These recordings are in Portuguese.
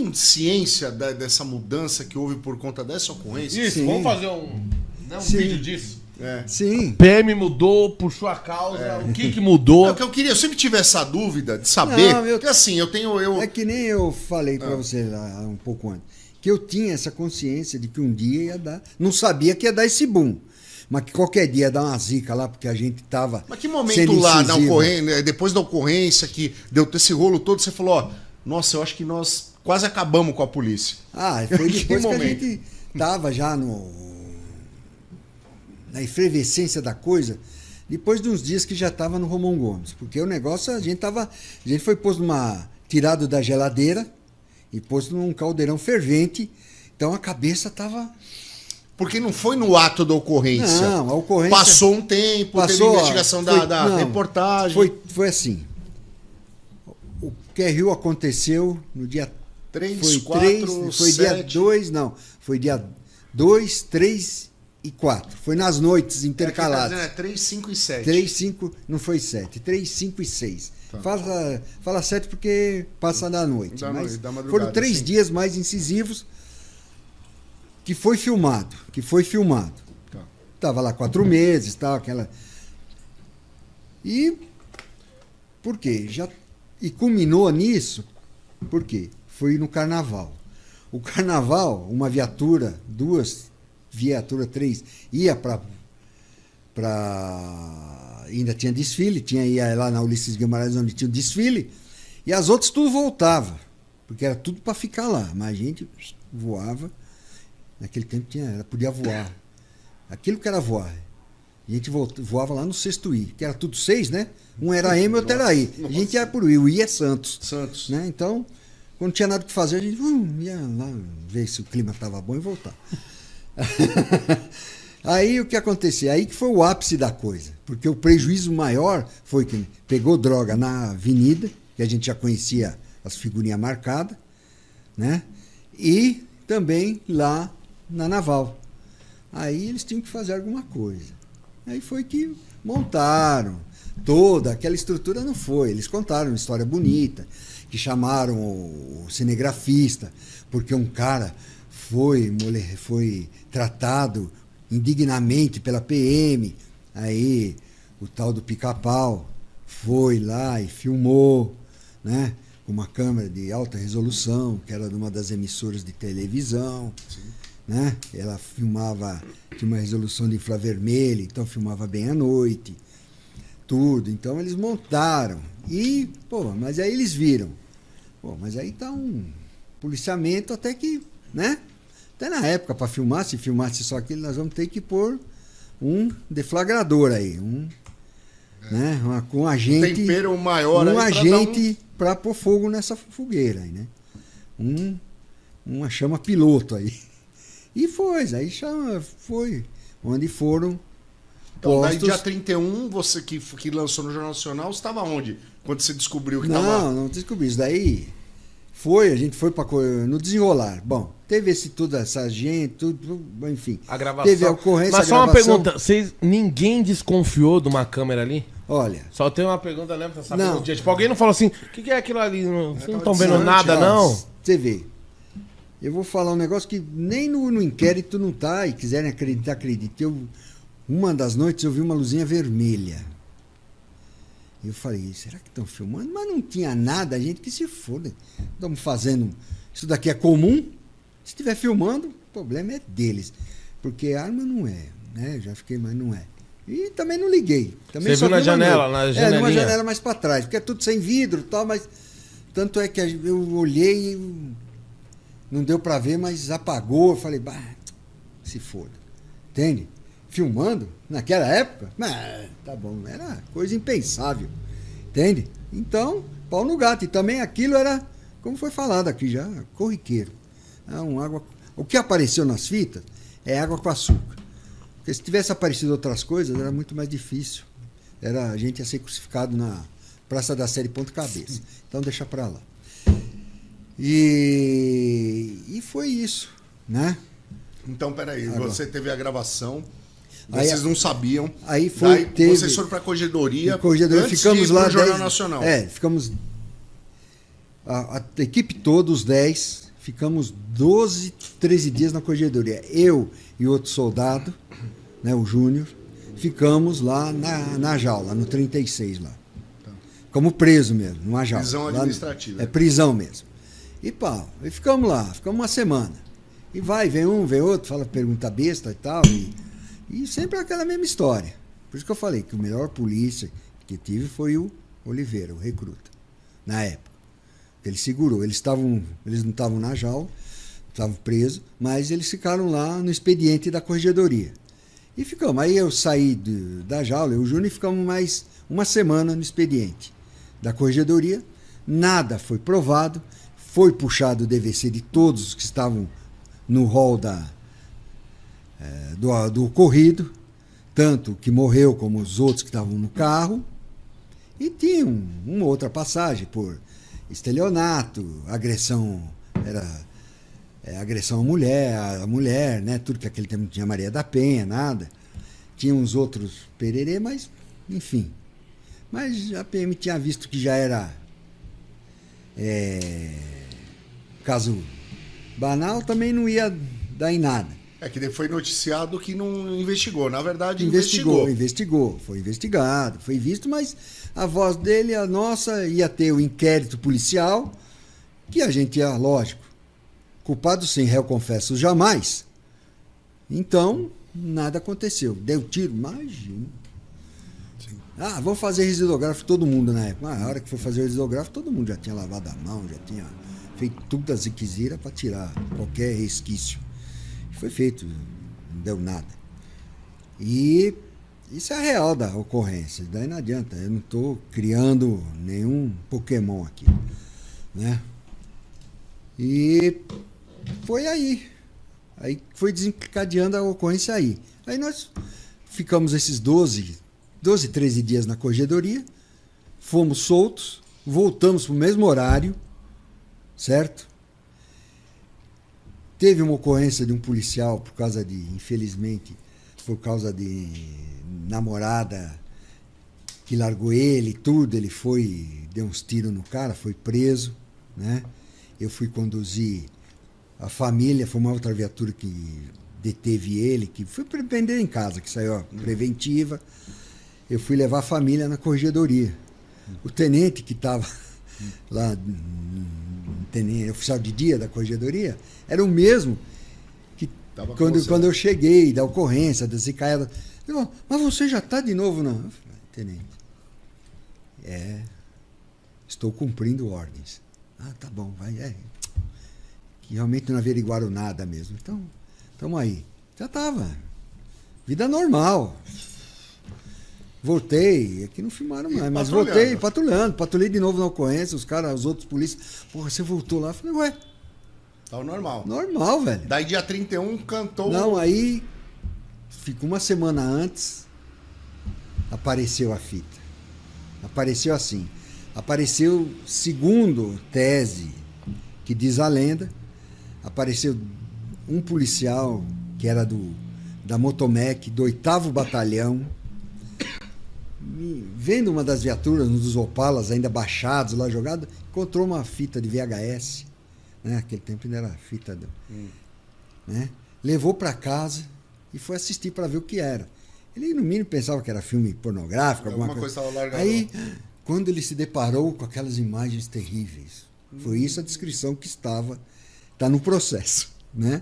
tem ciência dessa mudança que houve por conta dessa ocorrência? Isso, vamos fazer um vídeo disso. Sim. PM mudou por sua causa. O que mudou? É o que eu queria, eu sempre tive essa dúvida de saber. Porque assim, eu tenho. É que nem eu falei pra você lá um pouco antes. Que eu tinha essa consciência de que um dia ia dar. Não sabia que ia dar esse boom. Mas que qualquer dia ia dar uma zica lá, porque a gente tava. Mas que momento lá na ocorrência, depois da ocorrência, que deu esse rolo todo, você falou, ó, nossa, eu acho que nós quase acabamos com a polícia. Foi depois que a gente tava já na efervescência da coisa, depois de uns dias que já tava no Romão Gomes. Porque o negócio, a gente foi posto tirado da geladeira e posto num caldeirão fervente. Então a cabeça tava... Porque não foi no ato da ocorrência. Não, a ocorrência... Passou um tempo, teve investigação da reportagem. Foi assim. O QRU aconteceu no dia 3, 4, foi 7... dia 2, não. Foi dia 2, 3 e 4. Foi nas noites intercaladas. 3, 5 e 7. 3, 5, não foi 7. 3, 5 e 6. Tá. Fala 7 porque passa da noite. Da madrugada, foram 3 dias mais incisivos que foi filmado. Tá. Tava lá 4 meses, tal, aquela... E por quê? E culminou nisso, por quê? Foi no carnaval. O carnaval, uma viatura, 2 viaturas, 3, ia para ainda tinha desfile, ia lá na Ulisses Guimarães onde tinha o desfile, e as outras tudo voltava, porque era tudo para ficar lá, mas a gente voava. Naquele tempo podia voar. Aquilo que era voar. A gente voava lá no 6º I, que era tudo 6, né? Um era M e outro era I. A gente ia por I, o I é Santos. Né? Então, quando tinha nada que fazer, a gente ia lá ver se o clima estava bom e voltar. Aí o que acontecia? Aí que foi o ápice da coisa. Porque o prejuízo maior foi que pegou droga na avenida, que a gente já conhecia as figurinhas marcadas, né? E também lá na Naval. Aí eles tinham que fazer alguma coisa. Aí foi que montaram toda aquela estrutura, não foi. Eles contaram uma história bonita, que chamaram o cinegrafista, porque um cara foi tratado indignamente pela PM. Aí o tal do Pica-Pau foi lá e filmou, né? Com uma câmera de alta resolução, que era de uma das emissoras de televisão. Sim. Né? Ela filmava, tinha uma resolução de infravermelho, então filmava bem à noite, tudo. Então eles montaram. E, mas aí eles viram. Mas aí tá um policiamento até que, né? Até na época, para filmar, se filmasse só aquilo, nós vamos ter que pôr um deflagrador aí, né? Um agente. Um tempero maior um agente para pôr fogo nessa fogueira aí, né? Uma chama piloto aí. E foi onde foram então, postos... Daí dia 31, você que lançou no Jornal Nacional, você estava onde? Quando você descobriu que estava... Não descobri. Isso daí a gente foi no desenrolar. Bom, teve toda essa gente, tudo, enfim. A gravação. Teve a ocorrência, mas só uma pergunta, ninguém desconfiou de uma câmera ali? Olha... Só tem uma pergunta, né? Pra saber não. Dia. Tipo, alguém não falou assim, o que é aquilo ali? Vocês não estão vendo nada, não? Você vê. Eu vou falar um negócio que nem no inquérito não tá, e quiserem acreditar, acreditem. Uma das noites eu vi uma luzinha vermelha. Eu falei, será que estão filmando? Mas não tinha nada, a gente que se foda. Estamos fazendo... Isso daqui é comum. Se estiver filmando, o problema é deles. Porque arma não é, né? Já fiquei, mas não é. E também não liguei. Também você viu na janela, na janelinha? Numa janela mais para trás, porque é tudo sem vidro e tal, mas... Tanto é que eu olhei e... Não deu para ver, mas apagou. Eu falei, se foda. Entende? Filmando, naquela época, tá bom, era coisa impensável. Entende? Então, pau no gato. E também aquilo era, como foi falado aqui já, corriqueiro. O que apareceu nas fitas é água com açúcar. Porque se tivesse aparecido outras coisas, era muito mais difícil. A gente ia ser crucificado na Praça da Sé de ponta cabeça. Então, deixa para lá. E foi isso, né? Então, peraí, você teve a gravação, vocês não sabiam. Aí vocês foram para a corregedoria. Ficamos lá. No Jornal Nacional. Ficamos. A equipe toda, os 10, ficamos 12, 13 dias na corregedoria. Eu e outro soldado, né, o Júnior, ficamos lá na jaula, no 36 lá. Ficamos presos mesmo, numa jaula. Prisão administrativa. É prisão mesmo. E pá, e ficamos lá, ficamos uma semana. E vem um, vem outro, pergunta besta e tal. E sempre aquela mesma história. Por isso que eu falei que o melhor polícia que tive foi o Oliveira, o recruta, na época. Ele segurou. Eles não estavam na jaula, estavam presos, mas eles ficaram lá no expediente da corregedoria. E ficamos. Aí eu saí da jaula, eu e o Júnior, e ficamos mais uma semana no expediente da corregedoria. Nada foi provado. Foi puxado o DVC de todos os que estavam no rol do ocorrido, tanto o que morreu como os outros que estavam no carro. E tinha uma outra passagem por estelionato, agressão, agressão à mulher, né? Tudo que aquele tempo não tinha Maria da Penha, nada. Tinha uns outros pererê, mas, enfim. Mas a PM tinha visto que já era caso banal, também não ia dar em nada. É que foi noticiado que não investigou. Na verdade, Investigou. Foi investigado, foi visto, mas a voz dele, a nossa, ia ter o inquérito policial, que a gente ia, lógico, culpado sem réu confesso jamais. Então, nada aconteceu. Deu tiro, imagina. Sim. Vamos fazer residográfico, todo mundo na época. Na hora que foi fazer o residográfico, todo mundo já tinha lavado a mão, já tinha feito tudo as requisiras para tirar qualquer resquício. Foi feito, não deu nada. E isso é a real da ocorrência. Daí não adianta, eu não estou criando nenhum Pokémon aqui, né? E foi aí. Aí foi desencadeando a ocorrência aí. Aí nós ficamos esses 12, 13 dias na corregedoria, fomos soltos, voltamos para o mesmo horário, certo? Teve uma ocorrência de um policial infelizmente, por causa de namorada que largou ele e tudo, ele deu uns tiros no cara, foi preso, né? Eu fui conduzir a família, foi uma outra viatura que deteve ele, que foi prender em casa, que saiu preventiva. Eu fui levar a família na corregedoria. O tenente que estava lá, tenente, oficial de dia da corregedoria, era o mesmo que quando eu cheguei da ocorrência, da zicaiada, ele falou, mas você já está de novo, não? Eu falei, tenente, estou cumprindo ordens. Tá bom, vai, que realmente não averiguaram nada mesmo. Então, estamos aí. Já estava. Vida normal. Voltei, aqui não filmaram mais, mas voltei patrulhei de novo na ocorrência, os outros polícias, porra, você voltou lá? Eu falei, ué. Tava normal. Normal, velho. Daí dia 31 cantou... Não, aí, ficou uma semana antes, apareceu a fita. Apareceu assim. Apareceu, segundo tese, que diz a lenda, apareceu um policial que era da Motomec, do 8º Batalhão, vendo uma das viaturas, um dos Opalas ainda baixados lá jogado, encontrou uma fita de VHS, né? Naquele tempo ainda era fita, né? Levou para casa e foi assistir para ver o que era. Ele no mínimo pensava que era filme pornográfico, alguma coisa. Aí, quando ele se deparou com aquelas imagens terríveis, foi isso a descrição que está no processo, né?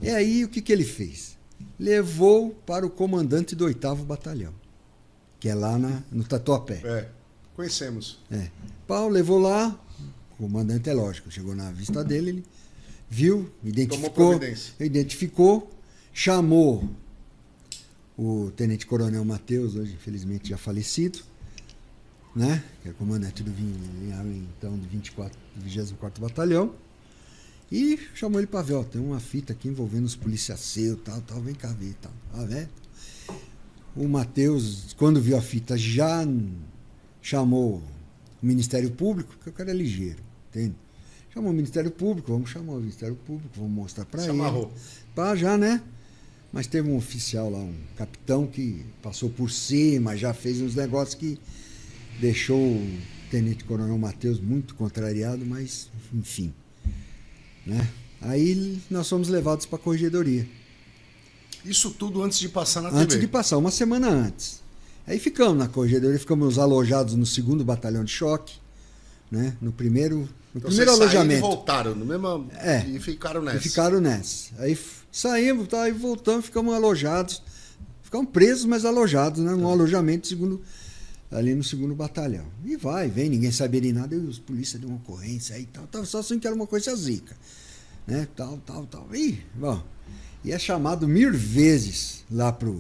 E aí o que ele fez? Levou para o comandante do 8º Batalhão, que é lá no Tatuapé. Conhecemos. Paulo levou lá, o comandante, é lógico, chegou na vista dele, ele viu, identificou, chamou o tenente-coronel Matheus, hoje infelizmente já falecido, né? Que é comandante do 24º Batalhão, e chamou ele para ver, tem uma fita aqui envolvendo os policiais seus, tal, vem cá ver, tal. O Matheus, quando viu a fita, já chamou o Ministério Público, porque o cara é ligeiro, entende? Chamou o Ministério Público, vamos chamar o Ministério Público, vamos mostrar para ele. Amarrou. Já, né? Mas teve um oficial lá, um capitão, que passou por cima, já fez uns negócios que deixou o tenente-coronel Matheus muito contrariado, mas, enfim, né? Aí nós fomos levados para a corregedoria. Isso tudo antes de passar na Antes TV. de passar, uma semana antes. Aí ficamos na corregedoria, ficamos alojados no 2º Batalhão de Choque, né? No primeiro Então, primeiro vocês saíram alojamento. E voltaram no mesmo. É. E ficaram nessa. E ficaram nessa. Aí saímos, tá, aí voltamos, ficamos alojados. Ficamos presos, mas alojados, né? Num alojamento ali no 2º Batalhão. E vai, vem, ninguém sabia de nada. E os polícias de uma ocorrência aí e tal. Tava só assim que era uma coisa zica. Né? Tal. Ih, bom. E é chamado 1000 vezes lá pra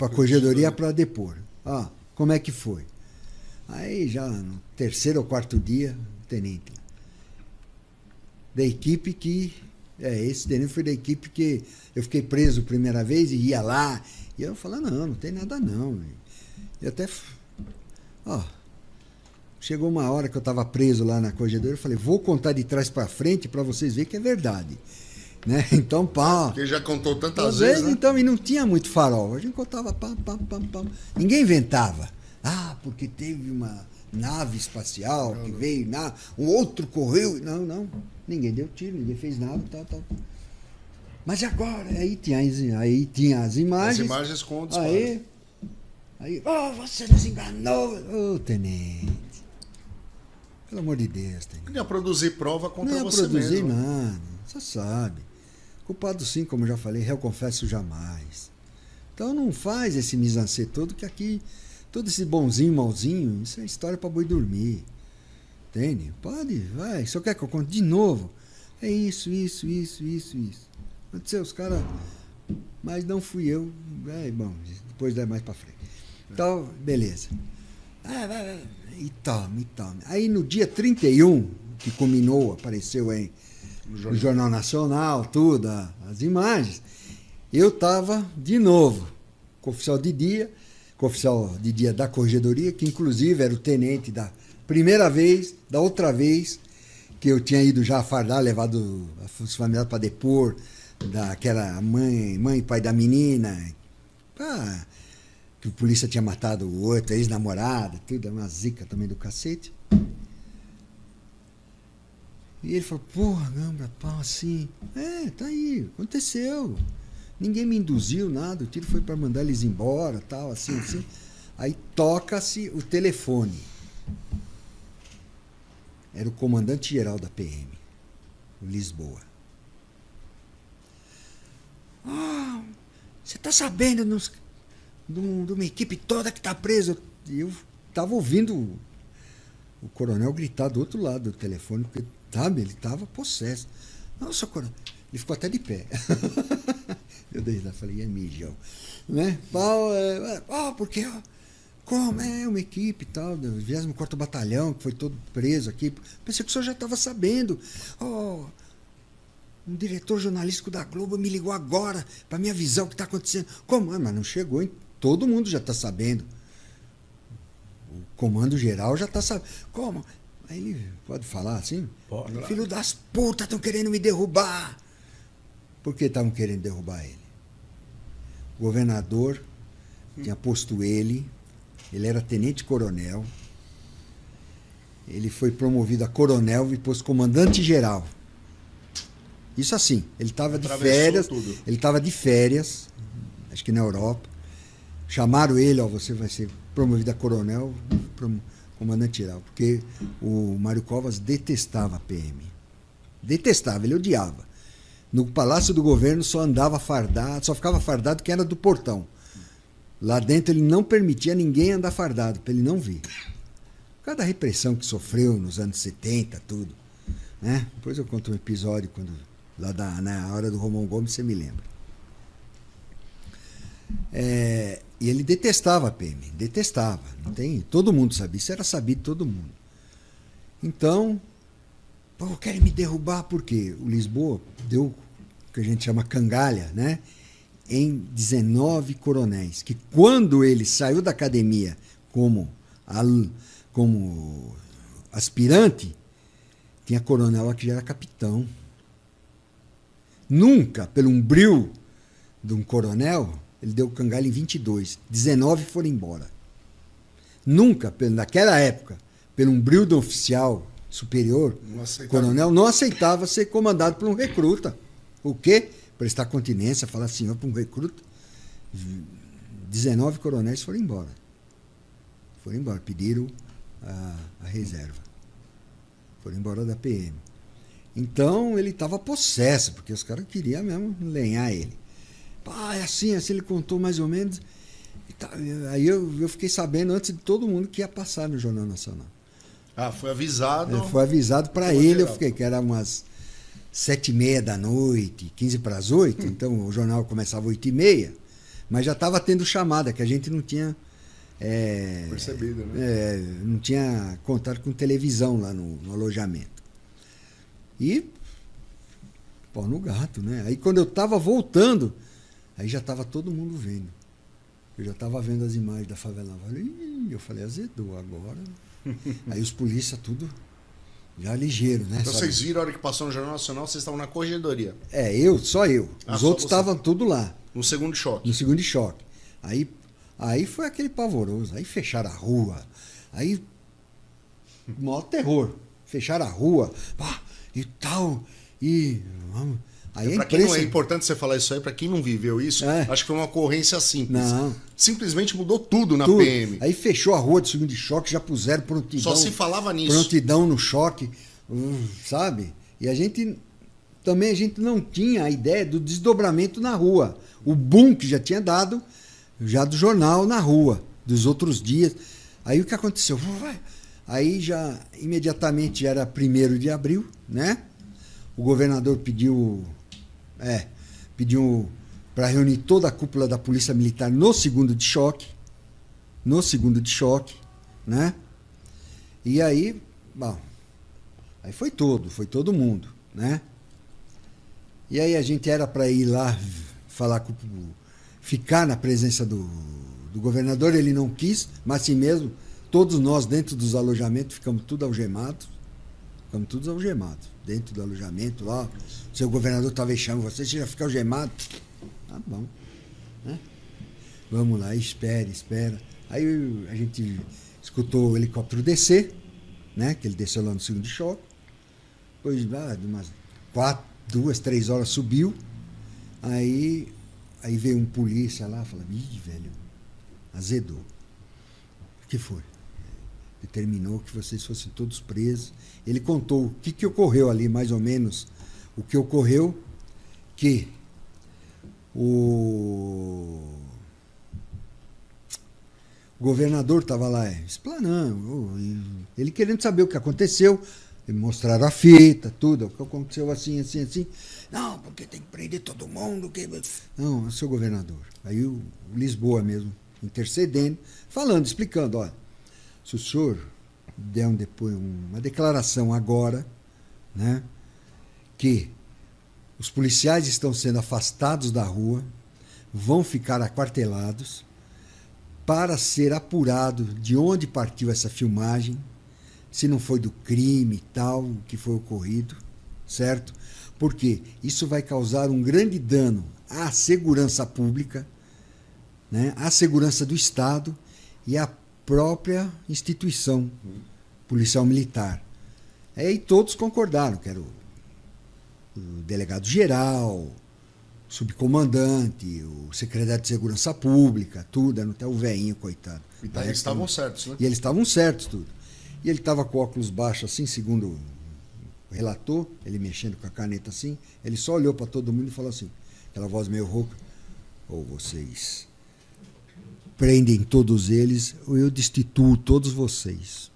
corregedoria para depor. Ah, como é que foi? Aí já no 3º ou 4º dia, o tenente da equipe esse tenente foi da equipe que eu fiquei preso a primeira vez e ia lá. E eu falava, não tem nada não. E até, chegou uma hora que eu estava preso lá na corregedoria, eu falei, vou contar de trás para frente para vocês verem que é verdade. Né? Então, pá. Porque já contou tantas vezes, né? Então, e não tinha muito farol. A gente contava pá. Ninguém inventava. Ah, porque teve uma nave espacial que veio, um outro correu. Não. Ninguém deu tiro, ninguém fez nada, tal. Mas e agora? Aí tinha as imagens. As imagens com o disparo. Aí, você nos enganou. Ô, tenente. Pelo amor de Deus, tenente. Não ia produzir prova contra não ia você produzir mesmo. nada, você sabe. Culpado sim, como eu já falei, réu confesso jamais. Então não faz esse mise-en-scène todo, que aqui, todo esse bonzinho, malzinho, isso é história para boi dormir. Entende? Pode, vai. Só quer que eu conte de novo? É isso. Aconteceu, os caras... Mas não fui eu. Bom, depois dá mais para frente. Então, beleza. E tome. Aí no dia 31, que culminou, apareceu aí no Jornal Nacional, tudo, as imagens, eu estava de novo com o oficial de dia da corregedoria, que inclusive era o tenente da primeira vez, da outra vez, que eu tinha ido já fardar, levado os familiares para depor, que era mãe e pai da menina, que a polícia tinha matado o outro, a ex-namorada, tudo, uma zica também do cacete. E ele falou, porra, Gambra, pau, assim. Tá aí, aconteceu. Ninguém me induziu, nada, o tiro foi para mandar eles embora, tal, assim. Aí toca-se o telefone. Era o comandante-geral da PM, o Lisboa. Você tá sabendo de uma equipe toda que tá presa? E eu tava ouvindo o coronel gritar do outro lado do telefone, porque, sabe, ele tava possesso. Nossa, coronel. Ele ficou até de pé. Eu dei lá, falei, é mijão. Né? Porque, como é uma equipe e tal, do 24º Batalhão, que foi todo preso aqui. Pensei que o senhor já estava sabendo. Um diretor jornalístico da Globo me ligou agora para me avisar o que está acontecendo. Como? Mas não chegou, hein? Todo mundo já está sabendo. O comando geral já está sabendo. Como? Aí ele pode falar assim? Pode. Filho das putas, estão querendo me derrubar. Por que estavam querendo derrubar ele? O governador tinha posto ele era tenente-coronel, ele foi promovido a coronel e posto comandante-geral. Isso assim, ele estava de férias, acho que na Europa. Chamaram ele, você vai ser promovido a coronel, comandante-geral, porque o Mário Covas detestava a PM. Detestava, ele odiava. No Palácio do Governo só andava fardado, só ficava fardado quem era do portão. Lá dentro ele não permitia ninguém andar fardado, para ele não ver. Por causa da repressão que sofreu nos anos 70, tudo. Né? Depois eu conto um episódio, na hora do Romão Gomes, você me lembra. E ele detestava a PM, detestava. Todo mundo sabia, isso era sabido de todo mundo. Então, querem me derrubar por quê? O Lisboa deu o que a gente chama cangalha, né? Em 19 coronéis, que quando ele saiu da academia como aspirante, tinha coronel lá que já era capitão. Nunca, pelo um bril de um coronel, ele deu cangalha em 22. 19 foram embora. Nunca, naquela época, pelo um bril de um oficial superior, Não aceitava. coronel, não aceitava ser comandado por um recruta. O quê? Prestar continência, falar assim, para um recruta. 19 coronéis foram embora. Foram embora, pediram a reserva. Foram embora da PM. Então ele estava possesso, porque os caras queriam mesmo lenhar ele. É assim, ele contou mais ou menos. Aí eu fiquei sabendo antes de todo mundo que ia passar no Jornal Nacional. Foi avisado. Foi avisado para ele, eu fiquei, que era umas 7h30 da noite, 7:45, então o jornal começava 8h30, mas já estava tendo chamada, que a gente não tinha percebido, né? Não tinha contato com televisão lá no alojamento. E pau no gato, né? Aí quando eu estava voltando, aí já estava todo mundo vendo. Eu já estava vendo as imagens da favela. Eu falei, azedou agora. Aí os polícia tudo já ligeiro, né? Então vocês viram a hora que passou no Jornal Nacional, vocês estavam na corregedoria. Só eu. Os só outros você. estavam tudo lá. No segundo choque. No segundo choque. Aí foi aquele pavoroso. Aí fecharam a rua. Aí, maior terror. Fecharam a rua. E tal. E vamos. Aí Pra quem não é importante você falar isso aí, pra quem não viveu isso, acho que foi uma ocorrência simples. Não. Simplesmente mudou tudo na tudo. PM. Aí fechou a rua de segundo choque, já puseram prontidão. Só se falava nisso. Prontidão no choque, sabe? E a gente não tinha a ideia do desdobramento na rua. O boom que já tinha dado, já do jornal na rua, dos outros dias. Aí o que aconteceu? Aí já, imediatamente, era 1º de abril, né? O governador pediu para reunir toda a cúpula da Polícia Militar no segundo de choque, né? E aí, aí foi todo mundo, né? E aí a gente era para ir lá ficar na presença do governador, ele não quis, mas assim mesmo, todos nós dentro dos alojamentos ficamos tudo algemados, dentro do alojamento lá. O seu governador está vexando você já fica algemado. Tá bom. Né? Vamos lá, espera. Aí a gente escutou o helicóptero descer, né? Que ele desceu lá no segundo choque. Depois de umas 2, 3 horas subiu. Aí veio um polícia lá e falou, velho, azedou. O que foi? Determinou que vocês fossem todos presos. Ele contou o que ocorreu ali, mais ou menos. O que ocorreu, que o governador estava lá explanando, ele querendo saber o que aconteceu. Mostraram a fita, tudo, o que aconteceu assim. Não, porque tem que prender todo mundo. Não, é o seu governador. Aí o Lisboa mesmo, intercedendo, falando, explicando, olha, se o senhor der uma declaração agora, né, que os policiais estão sendo afastados da rua, vão ficar aquartelados para ser apurado de onde partiu essa filmagem, se não foi do crime e tal, que foi ocorrido, certo? Porque isso vai causar um grande dano à segurança pública, né, à segurança do Estado e à própria instituição policial militar. Aí todos concordaram, que era o delegado-geral, o subcomandante, o secretário de Segurança Pública, tudo, era até o velhinho, coitado. E eles estavam certos, né? E eles estavam certos, tudo. E ele estava com óculos baixos assim, segundo o relator, ele mexendo com a caneta assim, ele só olhou para todo mundo e falou assim, aquela voz meio rouca, ou vocês prendem todos eles, ou eu destituo todos vocês.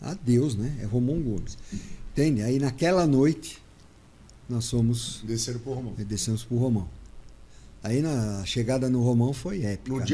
Adeus, né? É Romão Gomes. Entende? Aí naquela noite, nós fomos... Desceram pro Romão. Descemos pro Romão. Aí na chegada no Romão foi épica. No dia